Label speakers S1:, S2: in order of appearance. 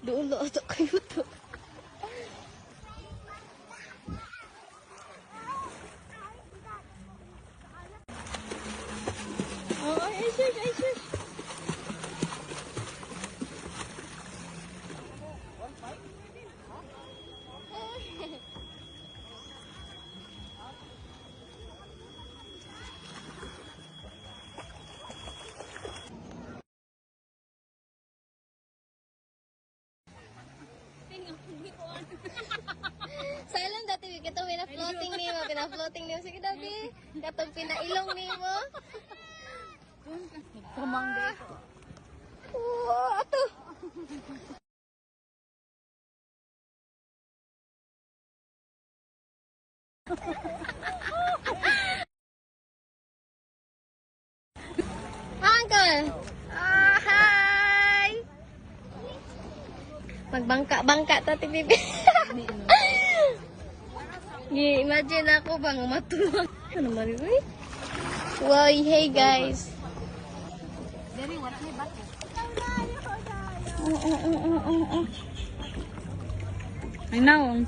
S1: Doon na ito kayo to. Oh, ay, shush, ay, shush. Silent dati kita pina-floating nimo, pina-floating nimo sige dabi. Katong pinailong nimo.
S2: Kamang dito.
S1: Oh, ato. Uncle. Ah, hi. Magbangka-bangka ta ti bibi. Imagine ako bang matuwang. Ano man rin? Wow, hey guys.
S2: Dari wala may bato.
S1: Oh.
S2: I know.